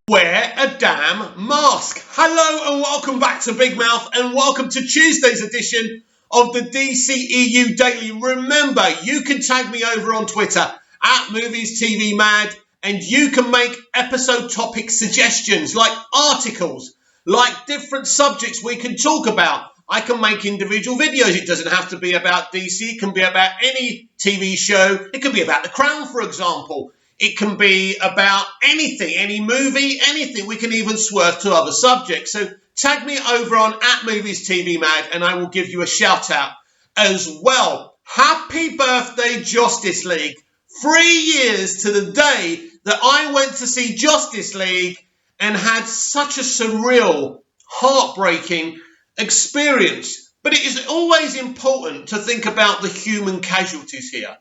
Wear a damn mask. Hello and welcome back to Big Mouth and welcome to Tuesday's edition of the dceu Daily. Remember, you can tag me over on Twitter at Movies TV Mad and you can make episode topic suggestions like articles, like different subjects we can talk about. I can make individual videos. It doesn't have to be about DC. It can be about any TV show. It can be about The Crown, for example. It can be about anything, any movie, anything. We can even swerve to other subjects. So tag me over on at Movies TV Mad and I will give you a shout out as well. Happy birthday, Justice League. 3 years to the day that I went to see Justice League and had such a surreal, heartbreaking experience. But it is always important to think about the human casualties here.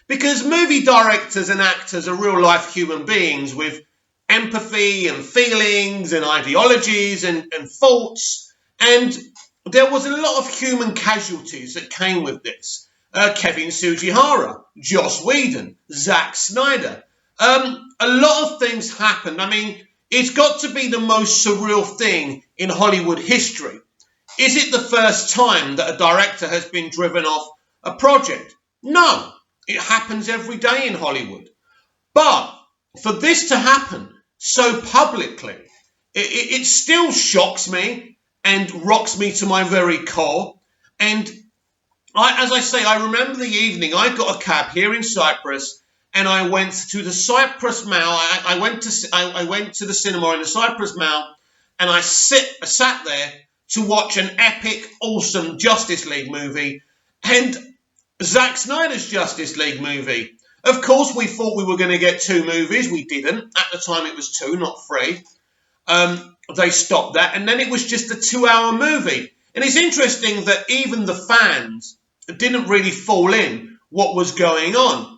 Because movie directors and actors are real-life human beings with empathy and feelings and ideologies and faults. And there was a lot of human casualties that came with this. Kevin Sugihara, Joss Whedon, Zack Snyder. A lot of things happened. I mean, it's got to be the most surreal thing in Hollywood history. Is it the first time that a director has been driven off a project? No. It happens every day in Hollywood. But for this to happen so publicly, it still shocks me and rocks me to my very core. And as I say, I remember the evening I got a cab here in Cyprus and I went to the Cyprus Mall. I went to the cinema in the Cyprus Mall and I sat there to watch an epic, awesome Justice League movie. And Zack Snyder's Justice League movie. Of course, we thought we were going to get 2 movies. We didn't. At the time, it was 2, not 3. They stopped that. And then it was just a 2-hour movie. And it's interesting that even the fans didn't really fall in what was going on.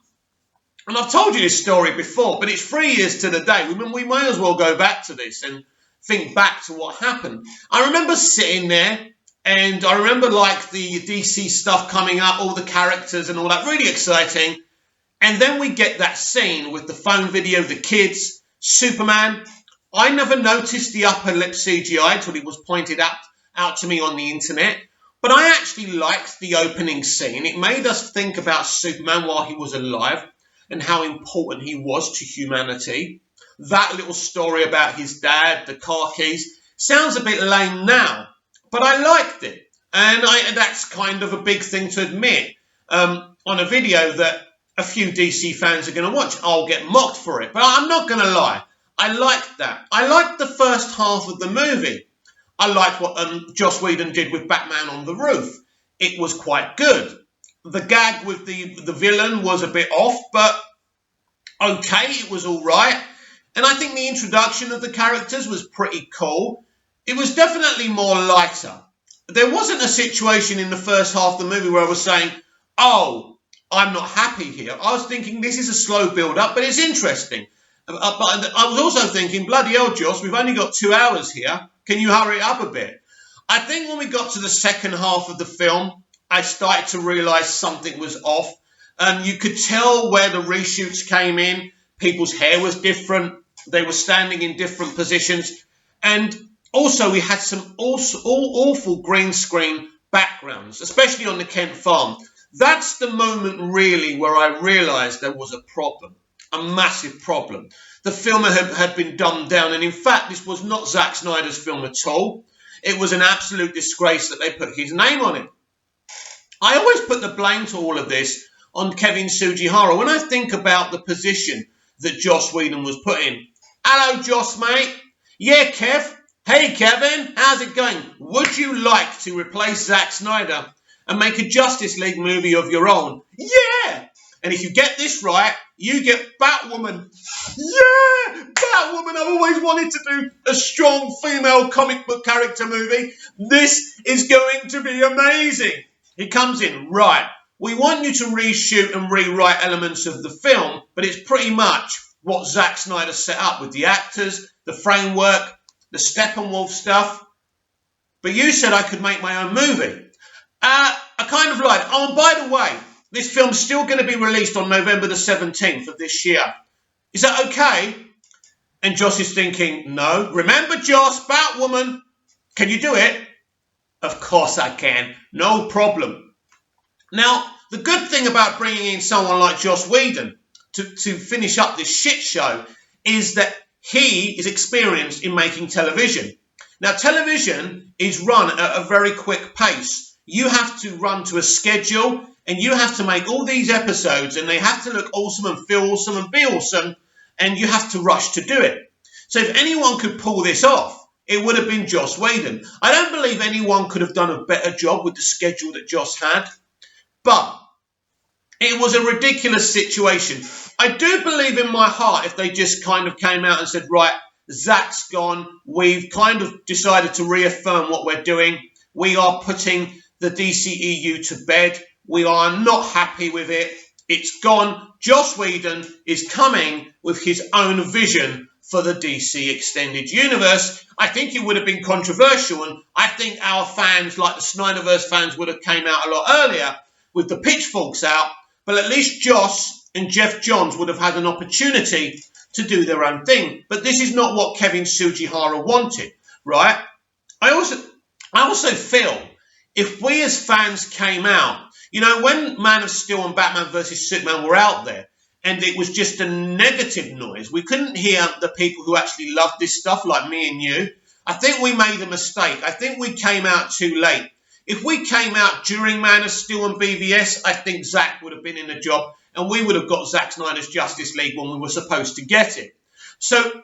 And I've told you this story before, but it's 3 years to the day. We may as well go back to this and think back to what happened. I remember sitting there. And I remember like the DC stuff coming up, all the characters and all that, really exciting. And then we get that scene with the phone video, the kids, Superman. I never noticed the upper lip CGI until it was pointed out to me on the internet. But I actually liked the opening scene. It made us think about Superman while he was alive and how important he was to humanity. That little story about his dad, the car keys, sounds a bit lame now. But I liked it, and that's kind of a big thing to admit on a video that a few DC fans are going to watch. I'll get mocked for it, but I'm not going to lie. I liked that. I liked the first half of the movie. I liked what Joss Whedon did with Batman on the roof. It was quite good. The gag with the villain was a bit off, but okay, it was all right. And I think the introduction of the characters was pretty cool. It was definitely more lighter. There wasn't a situation in the first half of the movie where I was saying, oh, I'm not happy here. I was thinking this is a slow build-up, but it's interesting. But I was also thinking, bloody hell, Joss, we've only got 2 hours here. Can you hurry it up a bit? I think when we got to the second half of the film, I started to realise something was off. You could tell where the reshoots came in. People's hair was different. They were standing in different positions. And also, we had some awful green screen backgrounds, especially on the Kent farm. That's the moment, really, where I realised there was a problem, a massive problem. The film had been dumbed down, and in fact, this was not Zack Snyder's film at all. It was an absolute disgrace that they put his name on it. I always put the blame to all of this on Kevin Sugihara. When I think about the position that Joss Whedon was put in. Hello, Joss, mate. Yeah, Kev. Hey, Kevin, how's it going? Would you like to replace Zack Snyder and make a Justice League movie of your own? Yeah! And if you get this right, you get Batwoman. Yeah! Batwoman! I've always wanted to do a strong female comic book character movie. This is going to be amazing. He comes in, right. We want you to reshoot and rewrite elements of the film, but it's pretty much what Zack Snyder set up with the actors, the framework, the Steppenwolf stuff. But you said I could make my own movie. I kind of lied. Oh, and by the way, this film's still going to be released on November the 17th of this year. Is that okay? And Joss is thinking, no. Remember, Joss, Batwoman, can you do it? Of course I can. No problem. Now, the good thing about bringing in someone like Joss Whedon to finish up this shit show is that he is experienced in making television. Now, television is run at a very quick pace. You have to run to a schedule and you have to make all these episodes and they have to look awesome and feel awesome and be awesome, and you have to rush to do it. So if anyone could pull this off, it would have been Joss Whedon. I don't believe anyone could have done a better job with the schedule that Joss had, but it was a ridiculous situation. I do believe in my heart if they just kind of came out and said, right, Zack's gone. We've kind of decided to reaffirm what we're doing. We are putting the DCEU to bed. We are not happy with it. It's gone. Joss Whedon is coming with his own vision for the DC Extended Universe. I think it would have been controversial, and I think our fans, like the Snyderverse fans, would have came out a lot earlier with the pitchforks out, but at least Joss and Jeff Johns would have had an opportunity to do their own thing. But this is not what Kevin Sujihara wanted, right? I also feel if we as fans came out, when Man of Steel and Batman vs Superman were out there, and it was just a negative noise, we couldn't hear the people who actually loved this stuff, like me and you. I think we made a mistake. I think we came out too late. If we came out during Man of Steel and BVS, I think Zack would have been in the job, and we would have got Zack Snyder's Justice League when we were supposed to get it. So,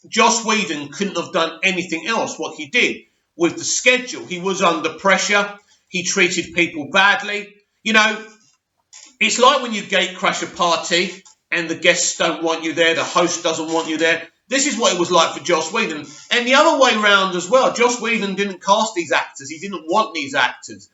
Joss Whedon couldn't have done anything else what he did with the schedule. He was under pressure. He treated people badly. It's like when you gate crash a party and the guests don't want you there, the host doesn't want you there. This is what it was like for Joss Whedon. And the other way round as well. Joss Whedon didn't cast these actors. He didn't want these actors.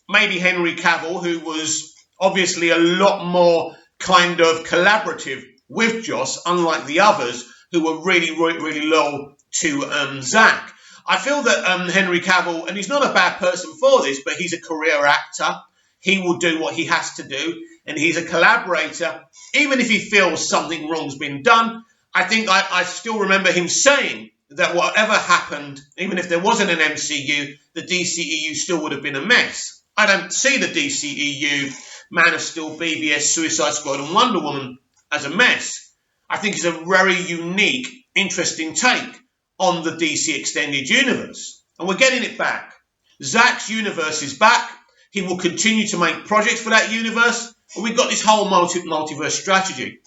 Maybe Henry Cavill, who was obviously a lot more kind of collaborative with Joss, unlike the others who were really, really, really loyal to Zack. I feel that Henry Cavill, and he's not a bad person for this, but he's a career actor. He will do what he has to do, and he's a collaborator. Even if he feels something wrong's been done, I think I still remember him saying that whatever happened, even if there wasn't an MCU, the DCEU still would have been a mess. I don't see the DCEU, Man of Steel, BVS, Suicide Squad, and Wonder Woman as a mess. I think it's a very unique, interesting take on the DC Extended Universe. And we're getting it back. Zack's universe is back. He will continue to make projects for that universe. And we've got this whole multiverse strategy.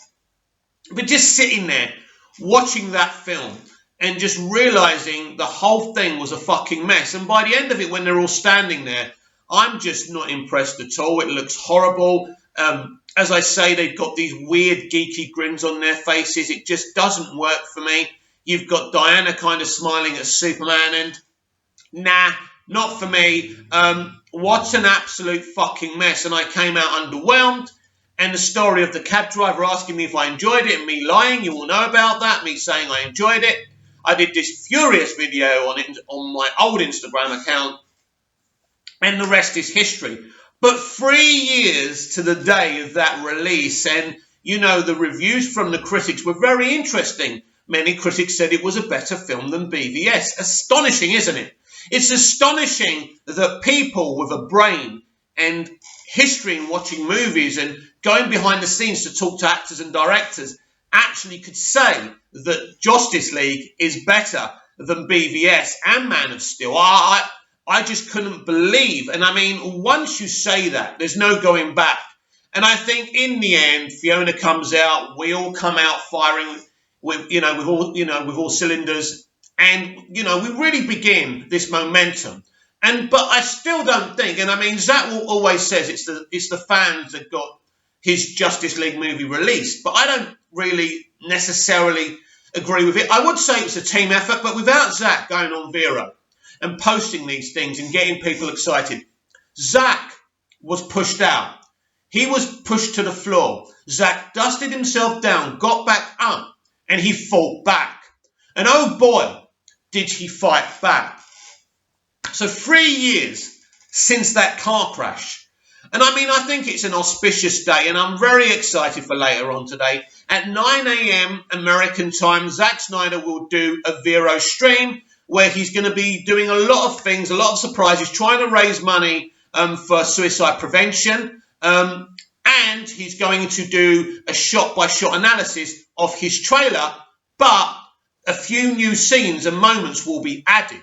But just sitting there, watching that film, and just realising the whole thing was a fucking mess. And by the end of it, when they're all standing there, I'm just not impressed at all. It looks horrible. As I say, they've got these weird geeky grins on their faces. It just doesn't work for me. You've got Diana kind of smiling at Superman, and nah, not for me. What an absolute fucking mess. And I came out underwhelmed. And the story of the cab driver asking me if I enjoyed it, and me lying, you all know about that, me saying I enjoyed it. I did this furious video on my old Instagram account, and the rest is history. But 3 years to the day of that release, and the reviews from the critics were very interesting. Many critics said it was a better film than BVS. Astonishing, isn't it? It's astonishing that people with a brain and history in watching movies and going behind the scenes to talk to actors and directors actually could say that Justice League is better than BVS and Man of Steel. I just couldn't believe. And I mean, once you say that, there's no going back. And I think in the end, Fiona comes out, we all come out firing with all cylinders, and we really begin this momentum. But I still don't think, and I mean, Zack always says it's the fans that got his Justice League movie released, but I don't really necessarily agree with it. I would say it was a team effort, but without Zack going on Vero and posting these things and getting people excited, Zack was pushed out. He was pushed to the floor. Zack dusted himself down, got back up, and he fought back. And oh boy, did he fight back. So 3 years since that car crash, And I mean, I think it's an auspicious day, and I'm very excited for later on today. At 9 a.m. American time, Zack Snyder will do a Vero stream where he's going to be doing a lot of things, a lot of surprises, trying to raise money for suicide prevention. And he's going to do a shot-by-shot analysis of his trailer, but a few new scenes and moments will be added.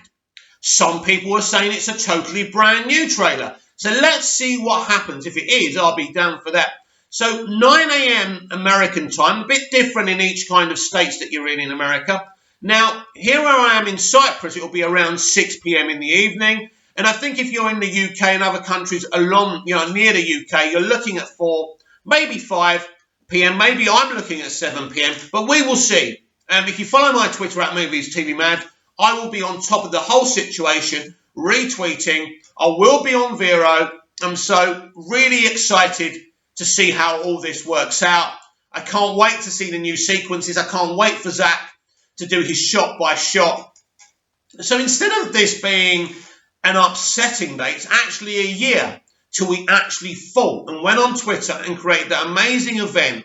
Some people are saying it's a totally brand new trailer. So let's see what happens. If it is, I'll be down for that. So 9 a.m. American time, a bit different in each kind of states that you're in America. Now, here where I am in Cyprus, it will be around 6 p.m. in the evening. And I think if you're in the UK and other countries along, near the UK, you're looking at 4, maybe 5 p.m. Maybe I'm looking at 7 p.m. But we will see. If you follow my Twitter at Movies TV Mad, I will be on top of the whole situation, retweeting. I will be on Vero. I'm so really excited to see how all this works out. I can't wait to see the new sequences. I can't wait for Zack to do his shot by shot. So instead of this being an upsetting day, it's actually a year till we actually fought and went on Twitter and created that amazing event.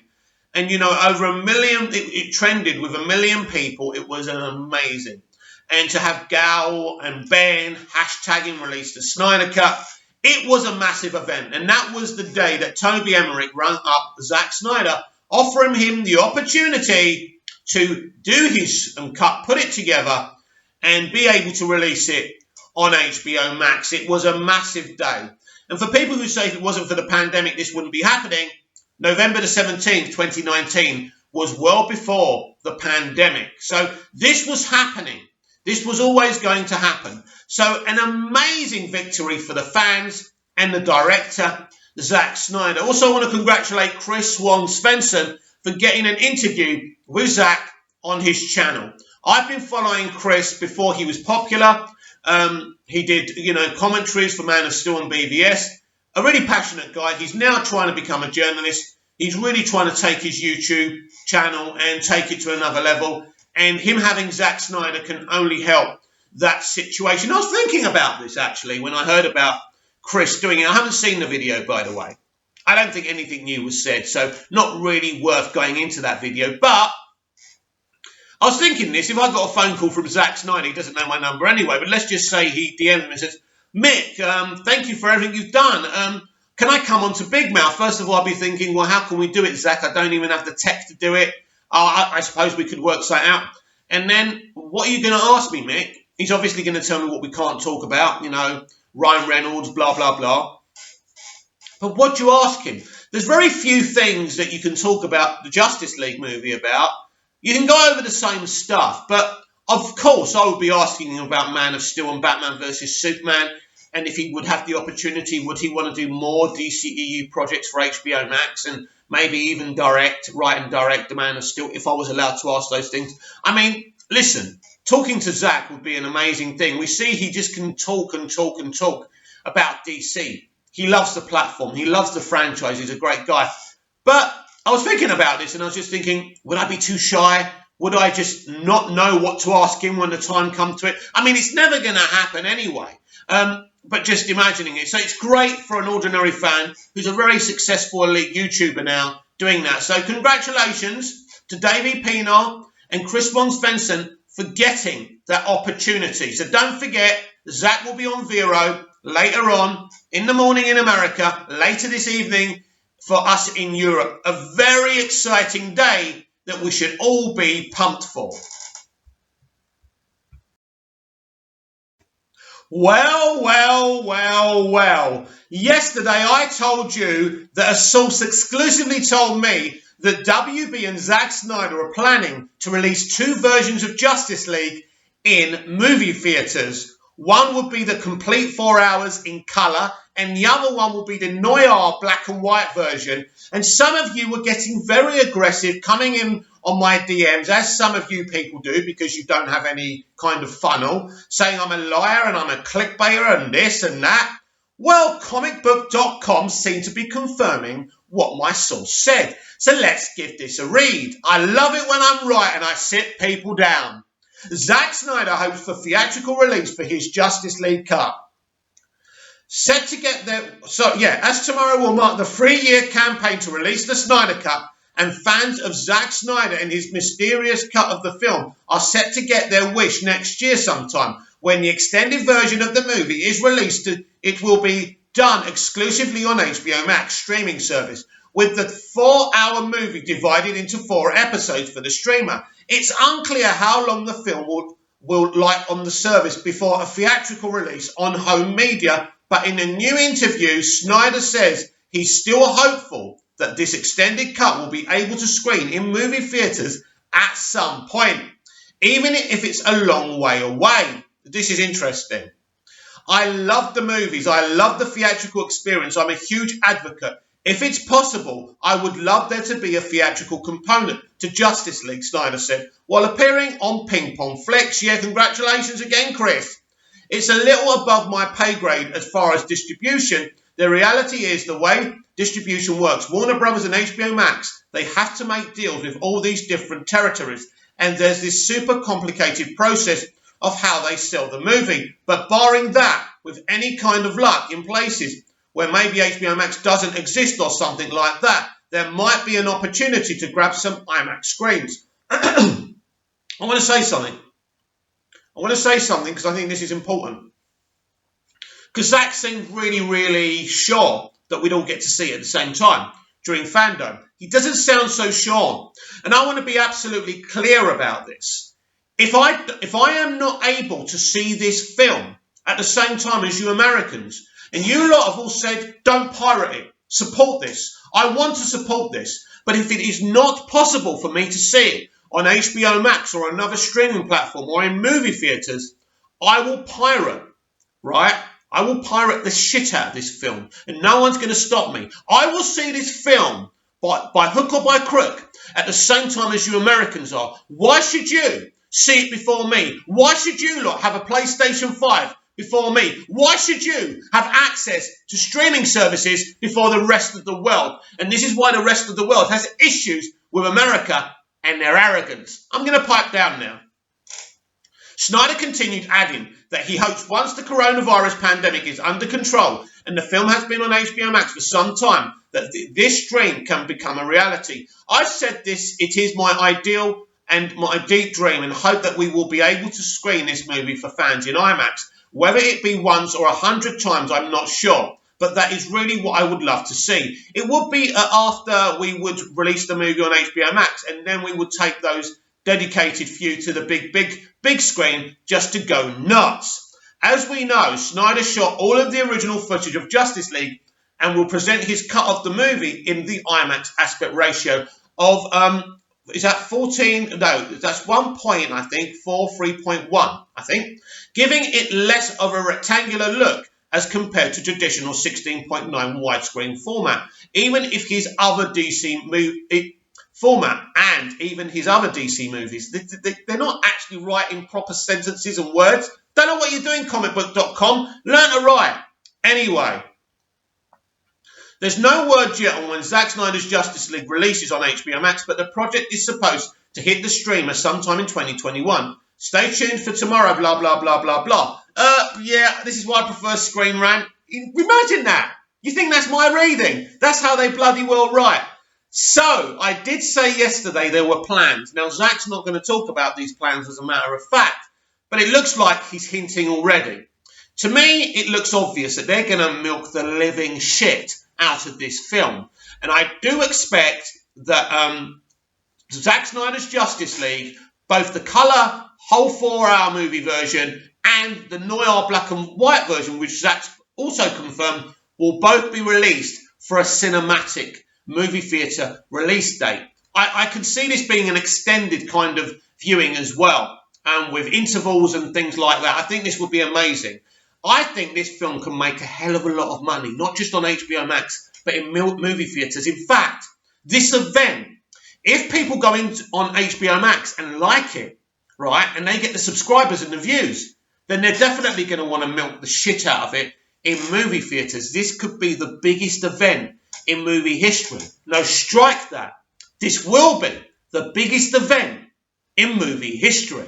And, over 1 million, it trended with 1 million people. It was amazing. And to have Gal and Ben hashtagging release the Snyder Cut, it was a massive event. And that was the day that Toby Emmerich rang up Zack Snyder, offering him the opportunity to do his cut, put it together, and be able to release it on HBO Max. It was a massive day. And for people who say if it wasn't for the pandemic, this wouldn't be happening, November the 17th, 2019 was well before the pandemic. So this was happening. This was always going to happen. So an amazing victory for the fans and the director, Zack Snyder. Also, I want to congratulate Chris Wong Svensson for getting an interview with Zack on his channel. I've been following Chris before he was popular. He did, commentaries for Man of Steel and BVS. A really passionate guy. He's now trying to become a journalist. He's really trying to take his YouTube channel and take it to another level. And him having Zack Snyder can only help that situation. I was thinking about this, actually, when I heard about Chris doing it. I haven't seen the video, by the way. I don't think anything new was said, so not really worth going into that video. But I was thinking this, if I got a phone call from Zack Snyder, he doesn't know my number anyway, but let's just say he DM'd me and says, Mick, thank you for everything you've done. Can I come on to Big Mouth? First of all, I'll be thinking, well, how can we do it, Zack? I don't even have the tech to do it. I suppose we could work something out. And then, what are you going to ask me, Mick? He's obviously going to tell me what we can't talk about, Ryan Reynolds, blah, blah, blah. But what do you ask him? There's very few things that you can talk about the Justice League movie about. You can go over the same stuff, but of course I would be asking him about Man of Steel and Batman versus Superman, and if he would have the opportunity, would he want to do more DCEU projects for HBO Max and maybe even write and direct the Man of Steel, if I was allowed to ask those things. I mean, listen, talking to Zack would be an amazing thing. We see he just can talk and talk and talk about DC. He loves the platform. He loves the franchise. He's a great guy. But I was thinking about this and I was just thinking, would I be too shy? Would I just not know what to ask him when the time comes to it? I mean, it's never going to happen anyway. But just imagining it. So it's great for an ordinary fan who's a very successful elite YouTuber now doing that. So congratulations to Davey Pienaar and Chris Wong Svensson for getting that opportunity. So don't forget, Zack will be on Vero later on in the morning in America, later this evening for us in Europe. A very exciting day that we should all be pumped for. Well. Yesterday I told you that a source exclusively told me that WB and Zack Snyder are planning to release 2 versions of Justice League in movie theatres. One would be the complete 4 hours in colour, and the other one will be the noir black and white version. And some of you were getting very aggressive, coming in on my DMs, as some of you people do, because you don't have any kind of funnel, saying I'm a liar and I'm a clickbaiter and this and that. Well, comicbook.com seem to be confirming what my source said. So let's give this a read. I love it when I'm right and I sit people down. Zack Snyder hopes for theatrical release for his Justice League cut. Set to get their... So, yeah, as tomorrow will mark the 3-year campaign to release the Snyder Cut, and fans of Zack Snyder and his mysterious cut of the film are set to get their wish next year sometime. When the extended version of the movie is released, it will be done exclusively on HBO Max streaming service, with the 4-hour movie divided into 4 episodes for the streamer. It's unclear how long the film will like on the service before a theatrical release on home media, but in a new interview, Snyder says he's still hopeful that this extended cut will be able to screen in movie theatres at some point, even if it's a long way away. This is interesting. I love the movies. I love the theatrical experience. I'm a huge advocate. If it's possible, I would love there to be a theatrical component to Justice League, Snyder said, while appearing on Ping Pong Flicks. Yeah, congratulations again, Chris. It's a little above my pay grade as far as distribution. The reality is the way distribution works. Warner Brothers and HBO Max, they have to make deals with all these different territories. And there's this super complicated process of how they sell the movie. But barring that, with any kind of luck in places where maybe HBO Max doesn't exist or something like that, there might be an opportunity to grab some IMAX screens. I want to say something. Because I think this is important. Because Zach seemed really, really sure that we'd all get to see it at the same time during fandom. He doesn't sound so sure. And I want to be absolutely clear about this. If I am not able to see this film at the same time as you Americans, and you lot have all said, don't pirate it, support this. I want to support this. But if it is not possible for me to see it on HBO Max or another streaming platform or in movie theatres, I will pirate, right? I will pirate the shit out of this film, and no one's going to stop me. I will see this film by hook or by crook at the same time as you Americans are. Why should you see it before me? Why should you lot have a PlayStation 5 before me? Why should you have access to streaming services before the rest of the world? And this is why the rest of the world has issues with America and their arrogance. I'm going to pipe down now. Snyder continued, adding that he hopes once the coronavirus pandemic is under control and the film has been on HBO Max for some time, that this dream can become a reality. I've said this, it is my ideal and my deep dream, and hope that we will be able to screen this movie for fans in IMAX. Whether it be once or 100 times, I'm not sure. But that is really what I would love to see. It would be after we would release the movie on HBO Max, and then we would take those dedicated few to the big screen just to go nuts. As we know, Snyder shot all of the original footage of Justice League and will present his cut of the movie in the IMAX aspect ratio of, is that 14? No, that's 1 point, I think, 3.1, I think, giving it less of a rectangular look as compared to traditional 16.9 widescreen format. Even if his other DC movie format and even his other DC movies, they're not actually writing proper sentences and words. Don't know what you're doing, comicbook.com. Learn to write. Anyway, there's no word yet on when Zack Snyder's Justice League releases on HBO Max, but the project is supposed to hit the streamer sometime in 2021. Stay tuned for tomorrow, blah, blah, blah, blah, blah. Yeah, this is why I prefer Screen Rant. Imagine that. You think that's my reading? That's how they bloody well write. So, I did say yesterday there were plans. Now, Zack's not going to talk about these plans as a matter of fact, but it looks like he's hinting already. To me, it looks obvious that they're going to milk the living shit out of this film. And I do expect that Zack Snyder's Justice League, both the colour, whole 4-hour movie version, and the noir black and white version, which Zack's also confirmed, will both be released for a cinematic movie theatre release date. I can see this being an extended kind of viewing as well, with intervals and things like that. I think this would be amazing. I think this film can make a hell of a lot of money, not just on HBO Max, but in movie theatres. In fact, this event, if people go in on HBO Max and like it, right, and they get the subscribers and the views, then they're definitely going to want to milk the shit out of it in movie theatres. This could be the biggest event in movie history. No, strike that. This will be the biggest event in movie history.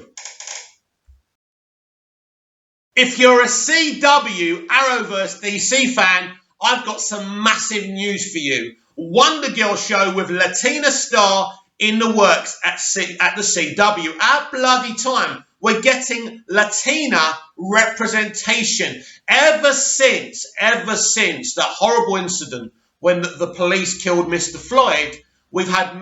If you're a CW Arrowverse DC fan, I've got some massive news for you. Wonder Girl show with Latina star in the works at the CW. Our bloody time. We're getting Latina representation. Ever since that horrible incident when the police killed Mr. Floyd, we've had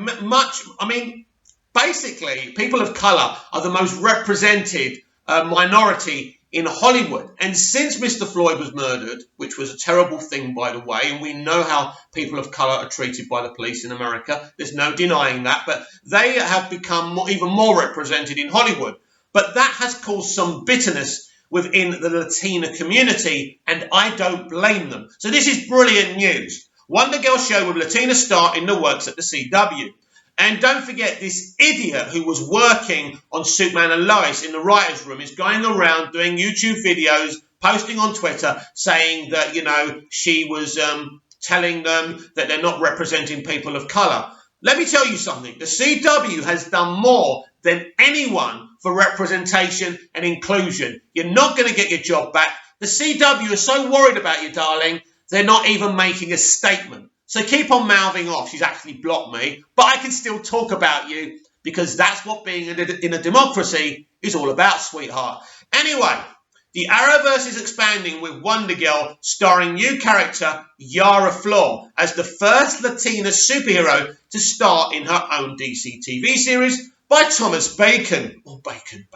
basically, people of colour are the most represented minority in Hollywood. And since Mr. Floyd was murdered, which was a terrible thing, by the way, and we know how people of colour are treated by the police in America, there's no denying that, but they have become even more represented in Hollywood. But that has caused some bitterness within the Latina community, and I don't blame them. So this is brilliant news. Wonder Girl show with Latina star in the works at the CW. And don't forget, this idiot who was working on Superman and Lois in the writer's room is going around doing YouTube videos, posting on Twitter, saying that, she was telling them that they're not representing people of colour. Let me tell you something. The CW has done more than anyone for representation and inclusion. You're not going to get your job back. The CW are so worried about you, darling, they're not even making a statement. So keep on mouthing off. She's actually blocked me, but I can still talk about you because that's what being in a democracy is all about, sweetheart. Anyway, the Arrowverse is expanding with Wonder Girl starring new character Yara Flor as the first Latina superhero to star in her own DC TV series by Thomas Bacon. Oh, Bacon.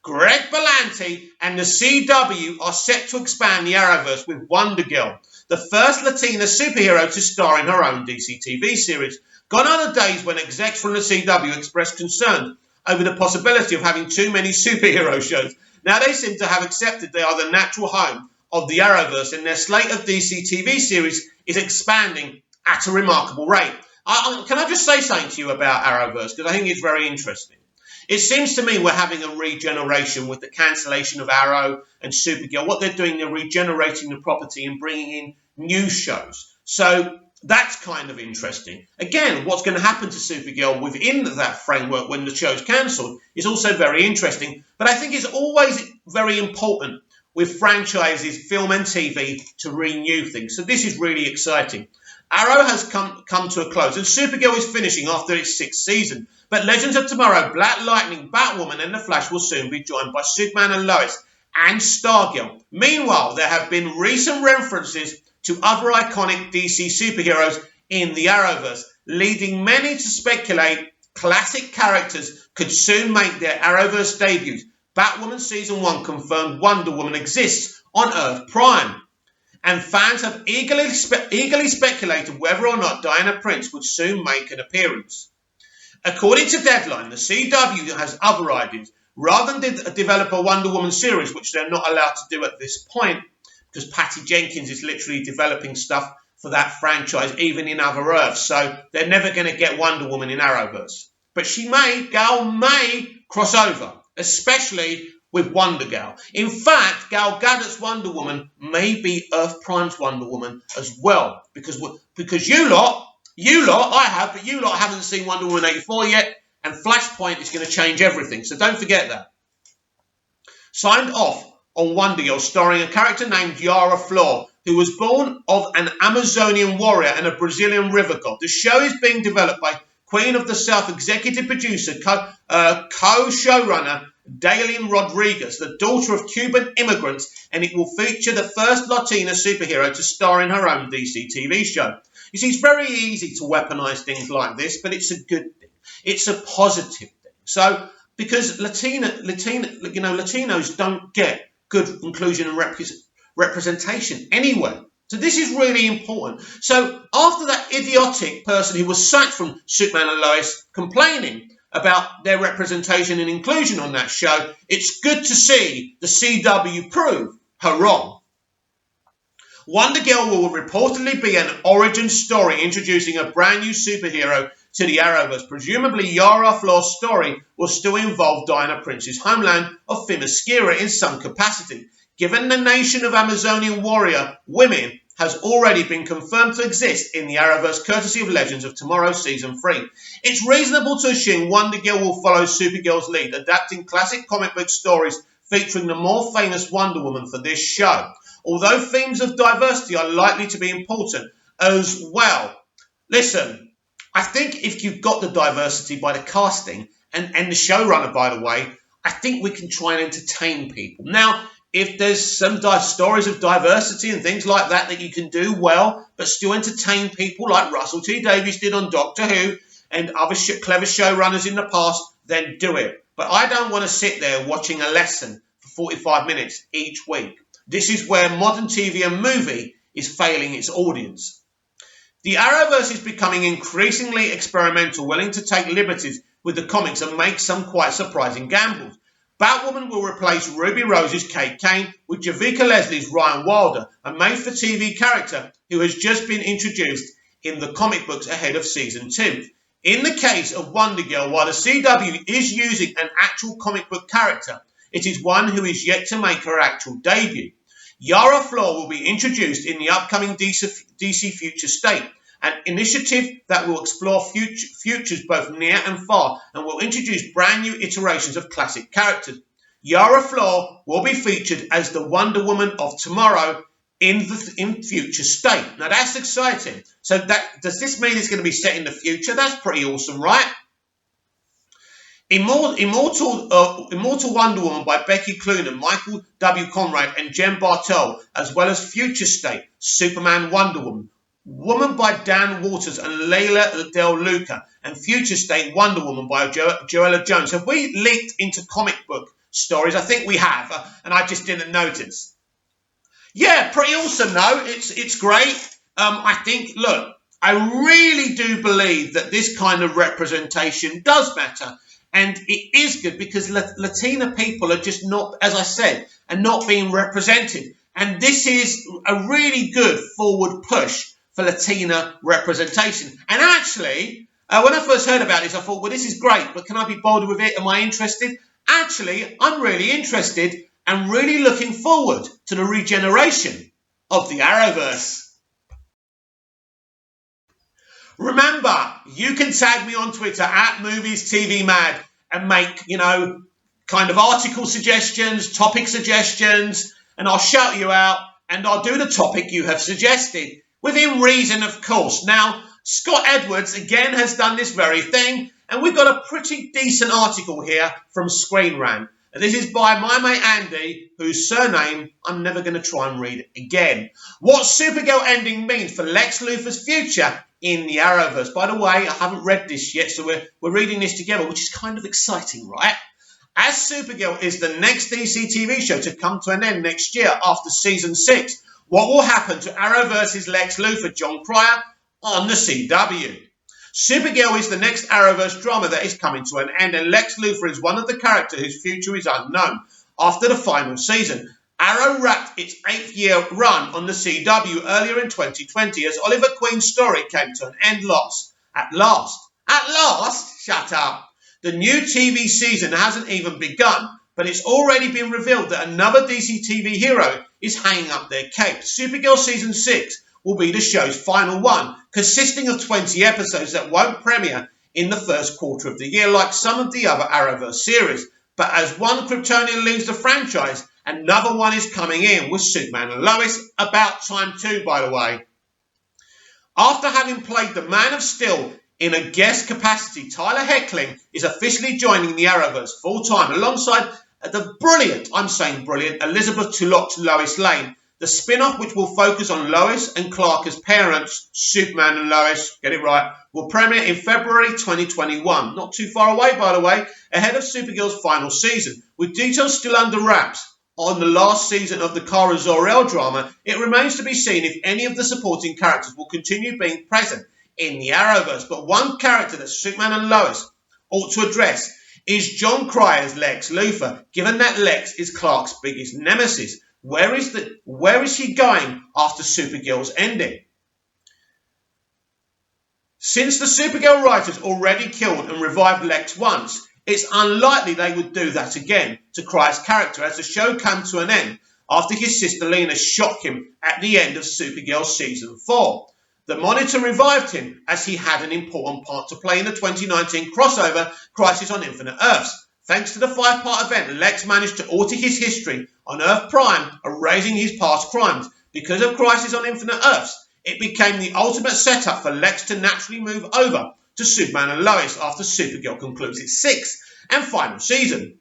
Greg Berlanti and the CW are set to expand the Arrowverse with Wonder Girl, the first Latina superhero to star in her own DC TV series. Gone are the days when execs from the CW expressed concern over the possibility of having too many superhero shows. Now they seem to have accepted they are the natural home of the Arrowverse, and their slate of DC TV series is expanding at a remarkable rate. Can I just say something to you about Arrowverse? Because I think it's very interesting. It seems to me we're having a regeneration with the cancellation of Arrow and Supergirl. What they're doing, they're regenerating the property and bringing in new shows. So that's kind of interesting. Again, what's going to happen to Supergirl within that framework when the show's cancelled is also very interesting. But I think it's always very important with franchises, film and TV, to renew things. So this is really exciting. Arrow has come to a close, and Supergirl is finishing after its 6th season. But Legends of Tomorrow, Black Lightning, Batwoman and The Flash will soon be joined by Superman and Lois and Stargirl. Meanwhile, there have been recent references to other iconic DC superheroes in the Arrowverse, leading many to speculate classic characters could soon make their Arrowverse debuts. Batwoman Season 1 confirmed Wonder Woman exists on Earth Prime. And fans have eagerly speculated whether or not Diana Prince would soon make an appearance. According to Deadline, the CW has other ideas. Rather than develop a Wonder Woman series, which they're not allowed to do at this point, because Patty Jenkins is literally developing stuff for that franchise, even in other Earths. So they're never going to get Wonder Woman in Arrowverse. But Gal may cross over, especially with Wonder Girl. In fact, Gal Gadot's Wonder Woman may be Earth Prime's Wonder Woman as well. Because you lot, I have, but you lot haven't seen Wonder Woman 84 yet, and Flashpoint is going to change everything. So don't forget that. Signed off on Wonder Girl, starring a character named Yara Flor, who was born of an Amazonian warrior and a Brazilian river god. The show is being developed by Queen of the South executive producer, co-showrunner Daylin Rodriguez, the daughter of Cuban immigrants, and it will feature the first Latina superhero to star in her own DC TV show. You see, it's very easy to weaponize things like this, but it's a good thing. It's a positive thing. So, because Latinos don't get good inclusion and representation anyway. So this is really important. So after that idiotic person who was sacked from Superman and Lois complaining about their representation and inclusion on that show, it's good to see the CW prove her wrong. Wonder Girl will reportedly be an origin story introducing a brand new superhero to the Arrowverse. Presumably, Yara Flor's story will still involve Diana Prince's homeland of Themyscira in some capacity. Given the nation of Amazonian warrior women has already been confirmed to exist in the Arrowverse courtesy of Legends of Tomorrow Season 3. It's reasonable to assume Wonder Girl will follow Supergirl's lead, adapting classic comic book stories featuring the more famous Wonder Woman for this show, although themes of diversity are likely to be important as well. Listen, I think if you've got the diversity by the casting and the showrunner, by the way, I think we can try and entertain people. Now, if there's some stories of diversity and things like that you can do well, but still entertain people like Russell T Davies did on Doctor Who and other clever showrunners in the past, then do it. But I don't want to sit there watching a lesson for 45 minutes each week. This is where modern TV and movie is failing its audience. The Arrowverse is becoming increasingly experimental, willing to take liberties with the comics and make some quite surprising gambles. Batwoman will replace Ruby Rose's Kate Kane with Javicia Leslie's Ryan Wilder, a made-for-TV character who has just been introduced in the comic books ahead of Season 2. In the case of Wonder Girl, while the CW is using an actual comic book character, it is one who is yet to make her actual debut. Yara Flor will be introduced in the upcoming DC Future State, an initiative that will explore futures both near and far and will introduce brand new iterations of classic characters. Yara Flor will be featured as the Wonder Woman of tomorrow in Future State. Now that's exciting. So does this mean it's going to be set in the future? That's pretty awesome, right? Immortal Wonder Woman by Becky Cloonan, Michael W. Conrad and Jen Bartel, as well as Future State, Superman Wonder Woman, Woman by Dan Waters and Layla Del Luca, and Future State Wonder Woman by Joella Jones. Have we leaked into comic book stories? I think we have, and I just didn't notice. Yeah, pretty awesome, though. It's great. I think, look, I really do believe that this kind of representation does matter. And it is good because Latina people are just not, as I said, are not being represented. And this is a really good forward push for Latina representation. And actually, when I first heard about this, I thought, well, this is great, but can I be bothered with it? Am I interested? Actually, I'm really interested and really looking forward to the regeneration of the Arrowverse. Remember, you can tag me on Twitter at MoviesTVMad and make, kind of article suggestions, topic suggestions, and I'll shout you out and I'll do the topic you have suggested. Within reason, of course. Now, Scott Edwards, again, has done this very thing, and we've got a pretty decent article here from Screen Rant. And this is by my mate Andy, whose surname I'm never going to try and read again. What Supergirl ending means for Lex Luthor's future in the Arrowverse. By the way, I haven't read this yet, so we're reading this together, which is kind of exciting, right? As Supergirl is the next DC TV show to come to an end next year after Season 6, what will happen to Arrowverse's Lex Luthor, John Cryer, on the CW? Supergirl is the next Arrowverse drama that is coming to an end, and Lex Luthor is one of the characters whose future is unknown. After the final season, Arrow wrapped its 8th-year run on the CW earlier in 2020 as Oliver Queen's story came to an end At last? Shut up. The new TV season hasn't even begun, but it's already been revealed that another DC TV hero is hanging up their cape. Supergirl Season 6 will be the show's final one, consisting of 20 episodes that won't premiere in the first quarter of the year like some of the other Arrowverse series. But as one Kryptonian leaves the franchise, another one is coming in with Superman and Lois, about time too, by the way. After having played the Man of Steel in a guest capacity, Tyler Hoechlin is officially joining the Arrowverse full-time alongside the brilliant, Elizabeth Tulloch's Lois Lane. The spin-off, which will focus on Lois and Clark as parents, Superman and Lois, get it right, will premiere in February 2021. Not too far away, by the way, ahead of Supergirl's final season. With details still under wraps on the last season of the Kara Zor-El drama, it remains to be seen if any of the supporting characters will continue being present in the Arrowverse. But one character that Superman and Lois ought to address is John Cryer's Lex Luthor, given that Lex is Clark's biggest nemesis. Where is he going after Supergirl's ending? Since the Supergirl writers already killed and revived Lex once, it's unlikely they would do that again to Cryer's character as the show came to an end after his sister Lena shot him at the end of Supergirl Season 4. The Monitor revived him as he had an important part to play in the 2019 crossover Crisis on Infinite Earths. Thanks to the 5-part event, Lex managed to alter his history on Earth Prime, erasing his past crimes. Because of Crisis on Infinite Earths, it became the ultimate setup for Lex to naturally move over to Superman and Lois after Supergirl concludes its 6th and final season.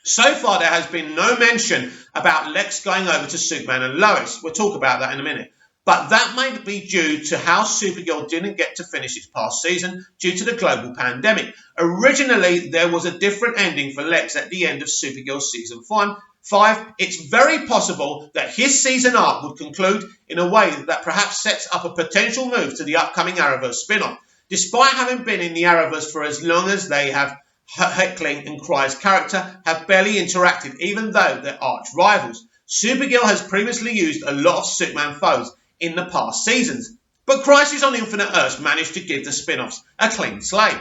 So far, there has been no mention about Lex going over to Superman and Lois. We'll talk about that in a minute. But that may be due to how Supergirl didn't get to finish its past season due to the global pandemic. Originally, there was a different ending for Lex at the end of Supergirl season 5. It's very possible that his season arc would conclude in a way that perhaps sets up a potential move to the upcoming Arrowverse spin-off. Despite having been in the Arrowverse for as long as they have, Heckling and Cry's character have barely interacted, even though they're arch rivals. Supergirl has previously used a lot of Superman foes in the past seasons, but Crisis on Infinite Earths managed to give the spin-offs a clean slate.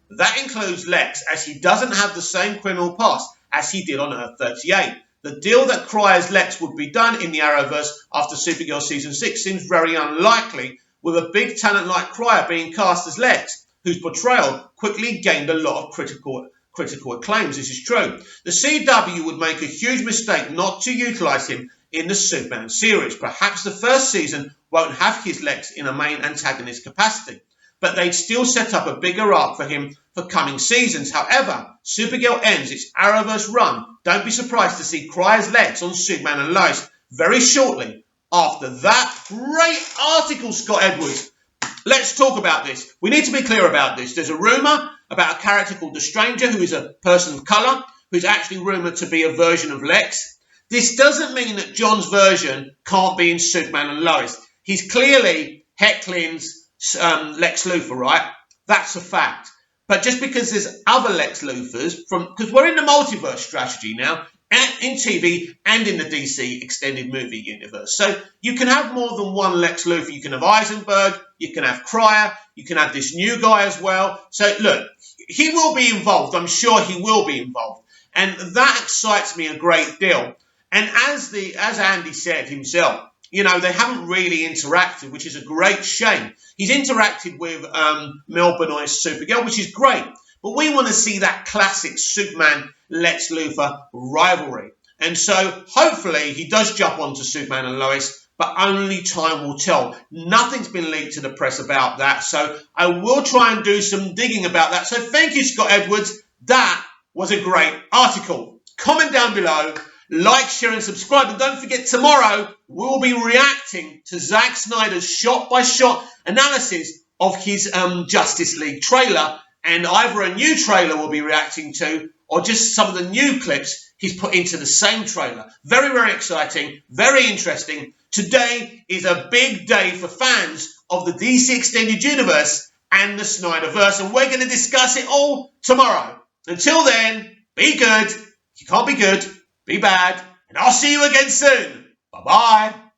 That includes Lex, as he doesn't have the same criminal past as he did on Earth 38. The deal that Cry as Lex would be done in the Arrowverse after Supergirl Season 6 seems very unlikely, with a big talent like Cryer being cast as Lex, whose portrayal quickly gained a lot of critical acclaims. This is true. The CW would make a huge mistake not to utilise him in the Superman series. Perhaps the first season won't have his Lex in a main antagonist capacity, but they'd still set up a bigger arc for him for coming seasons. However, Supergirl ends its Arrowverse run. Don't be surprised to see Cryer's Lex on Superman and Lois very shortly after that. Great article, Scott Edwards. Let's talk about this. We need to be clear about this. There's a rumour about a character called the Stranger, who is a person of colour, who's actually rumoured to be a version of Lex. This doesn't mean that John's version can't be in Superman and Lois. He's clearly Heckling's Lex Luthor, right? That's a fact. But just because there's other Lex Luthors, because we're in the multiverse strategy now, in TV and in the DC extended movie universe. So you can have more than one Lex Luthor. You can have Eisenberg, you can have Cryer, you can have this new guy as well. So look, he will be involved. I'm sure he will be involved. And that excites me a great deal. And as Andy said himself, you know, they haven't really interacted, which is a great shame. He's interacted with Mel Benoist's Supergirl, which is great. But we want to see that classic Superman Lex Luthor rivalry. And so hopefully he does jump onto Superman and Lois, but only time will tell. Nothing's been leaked to the press about that. So I will try and do some digging about that. So thank you, Scott Edwards. That was a great article. Comment down below, like, share and subscribe. And don't forget, tomorrow we'll be reacting to Zack Snyder's shot-by-shot analysis of his Justice League trailer. And either a new trailer we'll be reacting to or just some of the new clips he's put into the same trailer. Very, very exciting, very interesting. Today is a big day for fans of the DC Extended Universe and the Snyderverse, and we're going to discuss it all tomorrow. Until then, be good. If you can't be good, be bad, and I'll see you again soon. Bye-bye.